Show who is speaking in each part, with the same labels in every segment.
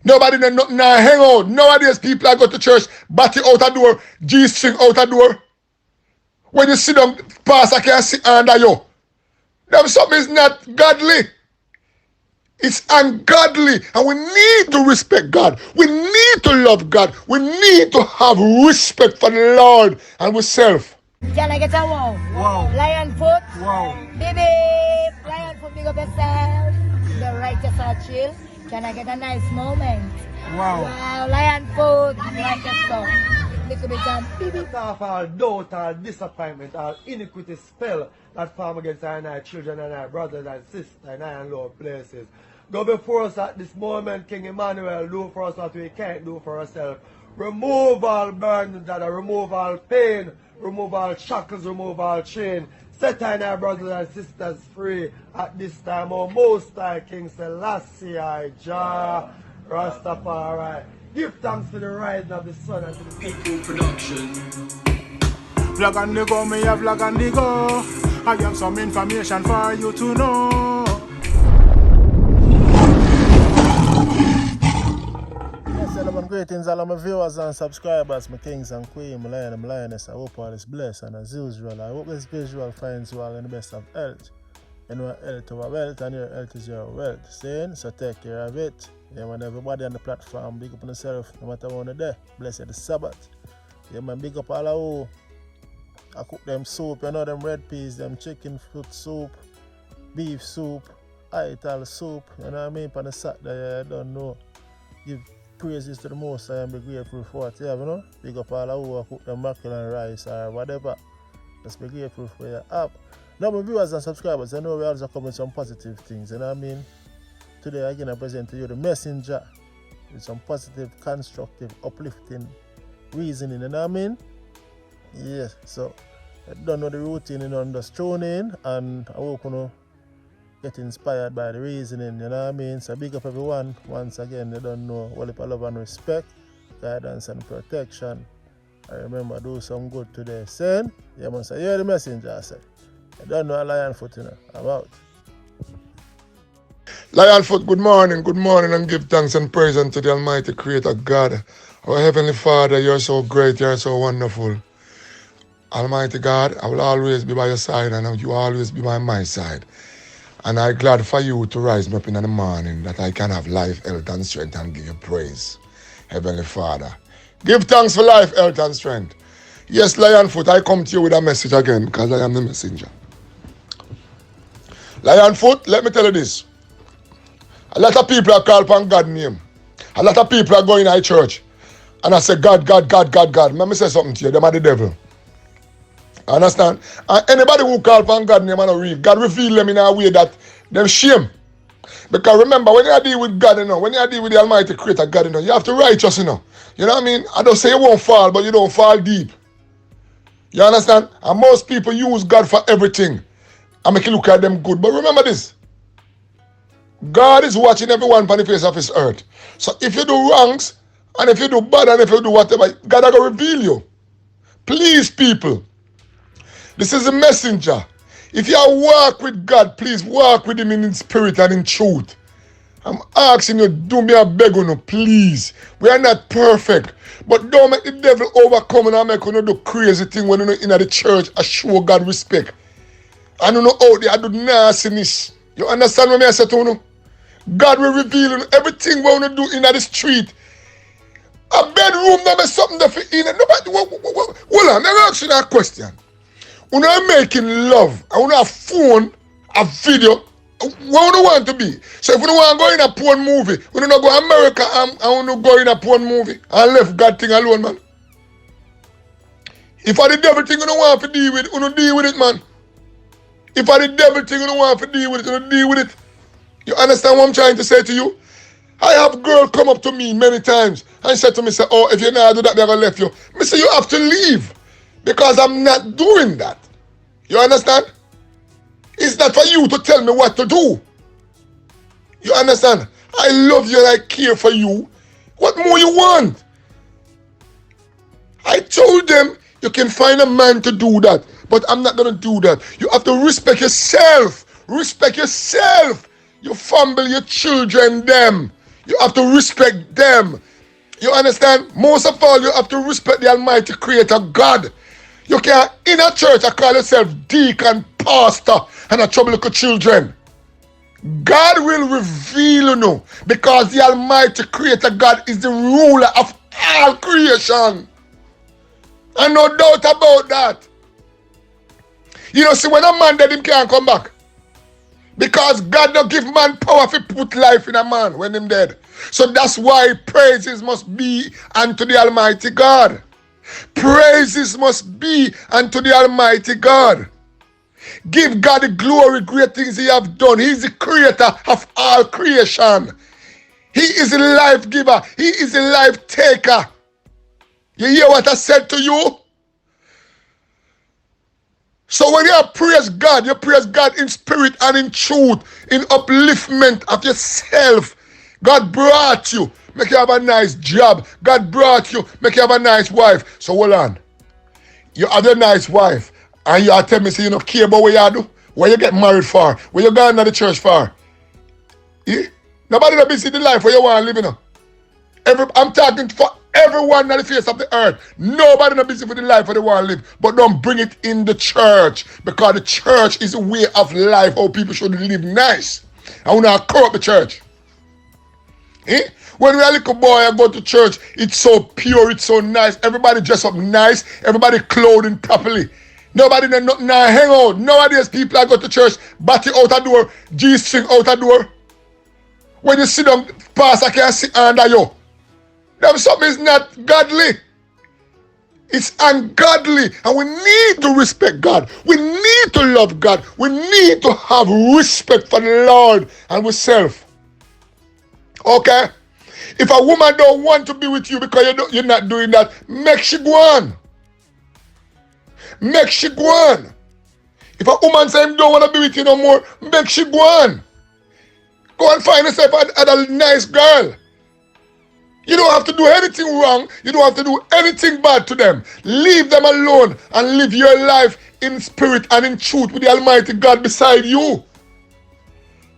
Speaker 1: Nobody know nothing now hang out. Nowadays people are go to church, batty out a door, G-string out a door. When you sit down, pastor can sit under you. Them something is not godly. It's ungodly. And we need to respect God. We need to love God. We need to have respect for the Lord and ourselves.
Speaker 2: Can I get a wow?
Speaker 3: Wow.
Speaker 2: Lion foot?
Speaker 3: Wow.
Speaker 2: Baby, lion foot, big up yourself. The righteous are chill. Can I get a nice moment?
Speaker 3: Wow.
Speaker 2: Wow, lion foot, righteous stuff. Little bit of baby.
Speaker 3: Off all doubt, all disappointment, all iniquity spell that form against our and our children and our brothers and sisters and our low places. Go before us at this moment, King Emmanuel. Do for us what we can't do for ourselves. Remove all burdens, Dada. Remove all pain. Remove all shackles. Remove all chain. Set our brothers and sisters free at this time. Oh, Most High King Selassie, Jah, Rastafari. Give thanks for the rising of the sun and to the
Speaker 4: People production.
Speaker 5: Vlog on the go, me a vlog on the go. I have some information for you to know. Greetings all of my viewers and subscribers, my kings and queens, my lion and my lioness. I hope all is blessed and as usual, I hope this visual finds you all in the best of health. You know, health our wealth and your health is your wealth. Saying, so take care of it. Yeah, man, everybody on the platform, big up on yourself, no matter when you're there. Blessed the Sabbath. Yeah, man, big up all of who I cook them soup, you know, them red peas, them chicken foot soup, beef soup, ital soup, you know what I mean? On the Saturday, I don't know. Give praises to the Most High and be grateful for what you have, you know? Big up all of who I cook them mackerel and rice or whatever. Just be grateful for your app. Now, my viewers and subscribers, I know we also come with some positive things, you know what I mean? Today, again, I present to you the messenger with some positive, constructive, uplifting reasoning, you know what I mean? Yes, so I don't know the routine, you know, I'm just tune in and I hope you know, get inspired by the reasoning, you know what I mean? So big up everyone. Once again, you don't know, well, if I love and respect, guidance and protection. I remember do some good today. Saying, yeah, man, say, you're the messenger, I said. I don't know a lion foot, you know. I'm out.
Speaker 1: Lionfoot, good morning, and give thanks and praise unto the Almighty Creator God. Our Heavenly Father, you're so great, you're so wonderful. Almighty God, I will always be by your side, and you always be by my side. And I'm glad for you to rise me up in the morning, that I can have life, health, and strength, and give you praise. Heavenly Father, give thanks for life, health, and strength. Yes, Lionfoot, I come to you with a message again, because I am the messenger. Lionfoot, let me tell you this. A lot of people are called upon God's name. A lot of people are going to church. And I say, God. Let me say something to you. Them are the devil. Understand? And anybody who call upon God's name and read, God reveal them in a way that them shame. Because remember, when you deal with God, you know, when you deal with the Almighty Creator God, you know, you have to righteous, you know. You know what I mean? I don't say you won't fall, but you don't fall deep. You understand? And most people use God for everything. I make you look at them good. But remember this. God is watching everyone on the face of his earth. So if you do wrongs, and if you do bad, and if you do whatever, God is going to reveal you. Please, people. This is a messenger. If you walk with God, please walk with him in spirit and in truth. I'm asking you, do me a beg on you, please. We are not perfect. But don't make the devil overcome and make you do crazy thing when you're in the church and show God respect. And you know out there, I do nastiness. You understand what I say to you? God will reveal everything we want to do in the street. A bedroom, there is something that in it. Nobody, hold on, let me ask you that question. When you're making love, and when you have phone, a video, what do you want to be? So if you don't want to go in a porn movie, when you don't go to America, I want to go in a porn movie and left God thing alone, man. If I the devil thing you don't want to deal with, you don't deal with it, man. If I the devil thing you don't want to deal with it, you don't deal with it. You understand what I'm trying to say to you? I have girls come up to me many times and say to me, say, oh, if you not do that, they're going to left you. I say, you have to leave because I'm not doing that. You understand? It's not for you to tell me what to do. You understand? I love you and I care for you. What more you want? I told them you can find a man to do that, but I'm not going to do that. You have to respect yourself. Respect yourself. Your family, your children, them. You have to respect them. You understand? Most of all, you have to respect the Almighty Creator God. You can't in a church and call yourself deacon, pastor, and a trouble little children. God will reveal you because the Almighty Creator God is the ruler of all creation. And no doubt about that. You know, see, when a man dead, him can't come back. Because God don't give man power to put life in a man when him dead. So that's why praises must be unto the Almighty God. Praises must be unto the Almighty God. Give God the glory, great things he have done. He is the creator of all creation. He is the life giver. He is the life taker. You hear what I said to you? So when you praise God in spirit and in truth, in upliftment of yourself. God brought you, make you have a nice job. God brought you, make you have a nice wife. So hold on. You have a nice wife, and you are telling me, say you don't care about what you do? What you get married for? What you going to the church for? Yeah? Nobody not busy the life where you want to live in. I'm talking for everyone on the face of the earth. Nobody not busy for the life where they want to live. But don't bring it in the church. Because the church is a way of life, how people should live nice. I want to corrupt the church. Eh? When we're a little boy and go to church, it's so pure, it's so nice. Everybody dress up nice. Everybody clothing properly. Nobody hang out. Nowadays people that go to church, body out a door, G-string out a door. When you sit down, pastor can sit under you. Them something is not godly. It's ungodly. And we need to respect God. We need to love God. We need to have respect for the Lord and ourselves. Okay? If a woman don't want to be with you because you're not doing that, make she go on. Make she go on. If a woman says don't want to be with you no more, make she go on. Go and find yourself a nice girl. You don't have to do anything wrong. You don't have to do anything bad to them. Leave them alone and live your life in spirit and in truth with the Almighty God beside you.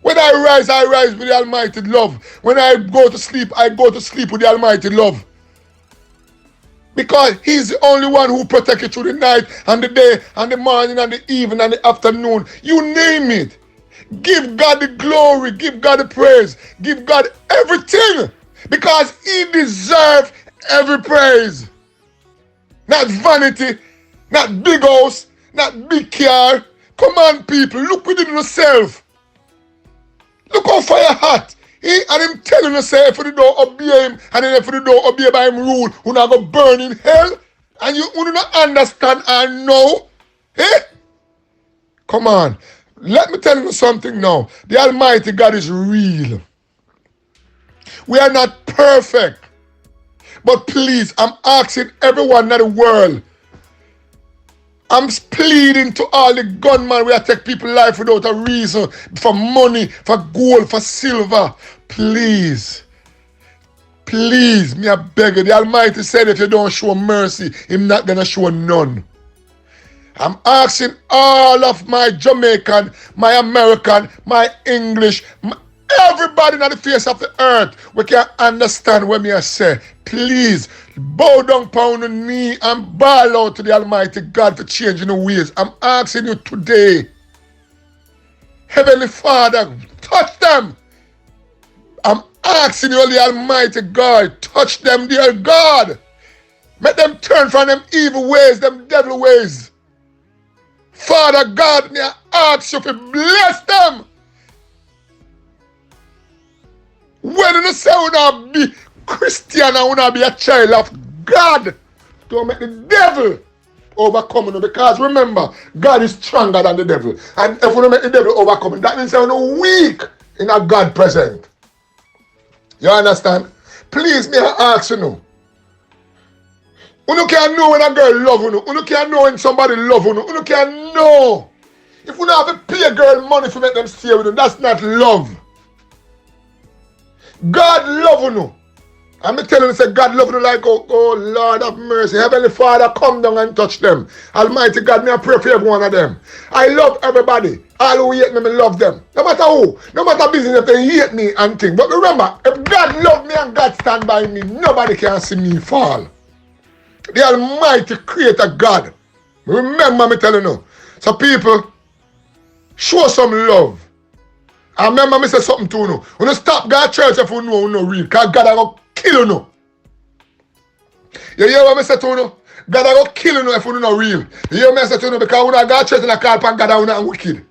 Speaker 1: When I rise with the Almighty love. When I go to sleep with the Almighty love. Because He's the only one who protects you through the night and the day and the morning and the evening and the afternoon. You name it. Give God the glory. Give God the praise. Give God everything. Because He deserves every praise. Not vanity. Not big house. Not big car. Come on, people. Look within yourself. Look how fire hot. And him telling us, say, if you don't obey him, and then if you don't obey by him rule, you're not going to burn in hell. And you do not understand and know. Eh? Come on. Let me tell you something now. The Almighty God is real. We are not perfect. But please, I'm asking everyone in the world. I'm pleading to all the gunmen where take people's life without a reason, for money, for gold, for silver. Please, me I beg you. The Almighty said if you don't show mercy, Him not gonna show none. I'm asking all of my Jamaican, my American, my English, everybody on the face of the earth, we can understand what me I say. Please, bow down upon the knee and bawl out to the Almighty God for changing the ways. I'm asking you today, Heavenly Father, touch them. I'm asking you, the Almighty God, touch them, dear God. Make them turn from them evil ways, them devil ways. Father God, may I ask you to bless them. When you say you not be Christian and you not be a child of God, don't make the devil overcome you, because remember, God is stronger than the devil. And if you don't make the devil overcome, that means you're weak in a God present. You understand? Please, may I ask you now. You can't know when a girl love you. You can't know when somebody love you. You can't know. If you don't have to pay a girl money to make them stay with you, that's not love. God love you. I'm telling you, say God love you like, oh Lord of mercy. Heavenly Father, come down and touch them. Almighty God, may I pray for every one of them. I love everybody. All who hate me, I love them. No matter who, no matter business, if they hate me and things. But remember, if God love me and God stand by me, nobody can see me fall. The Almighty Creator God. Remember me telling you. So people, show some love. I remember me say something to you. When you stop God church if you know no real. Because God will kill you. You hear what I say to you? God will kill you if you know real. You hear me say to you? Because when I go church and I call upon God, I'm not wicked.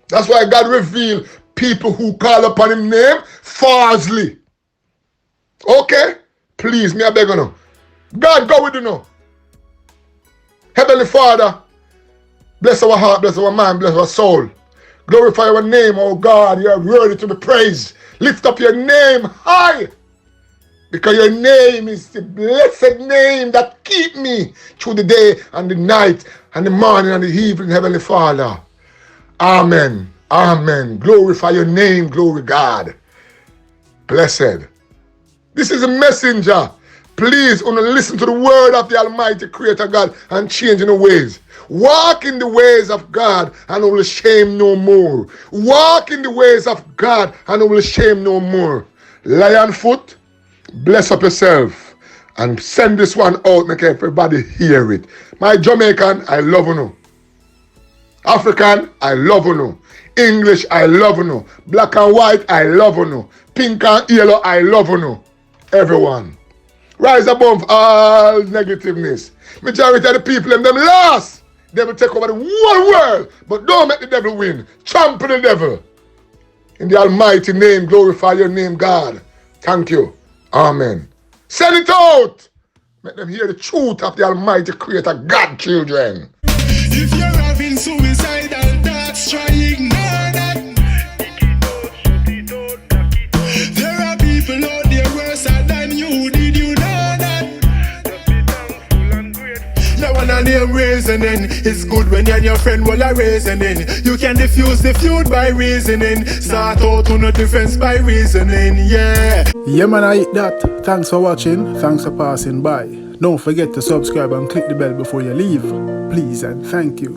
Speaker 1: That's why God reveal people who call upon His name falsely. Okay? Please, me I beg you now. God go with you now. Heavenly Father, bless our heart, bless our mind, bless our soul. Glorify your name, oh God. You are worthy to be praised. Lift up your name high. Because your name is the blessed name that keep me through the day and the night and the morning and the evening, Heavenly Father. Amen. Amen. Glorify your name, glory God. Blessed. This is a messenger. Please, listen to the word of the Almighty Creator God and change in the ways. Walk in the ways of God and will shame no more. Walk in the ways of God and will shame no more. Lion foot, bless up yourself and send this one out. Make everybody hear it. My Jamaican, I love you. African, I love you. English, I love you. Black and white, I love you. Pink and yellow, I love you. Everyone. Rise above all negativeness. Majority of the people, them lost. They will take over the whole world. But don't make the devil win. Trample the devil. In the almighty name, glorify your name, God. Thank you. Amen. Send it out. Make them hear the truth of the almighty creator, God, children.
Speaker 4: If you're having suicidal thoughts, try ignore that. There are people out there worse than you. Did you know that? Now when I name reasoning, it's good when you and your friend will are reasoning. You can diffuse the feud by reasoning. Start out on a defense by reasoning, yeah.
Speaker 5: Yeah man, I eat that. Thanks for watching, thanks for passing by. Don't forget to subscribe and click the bell before you leave. Please and thank you.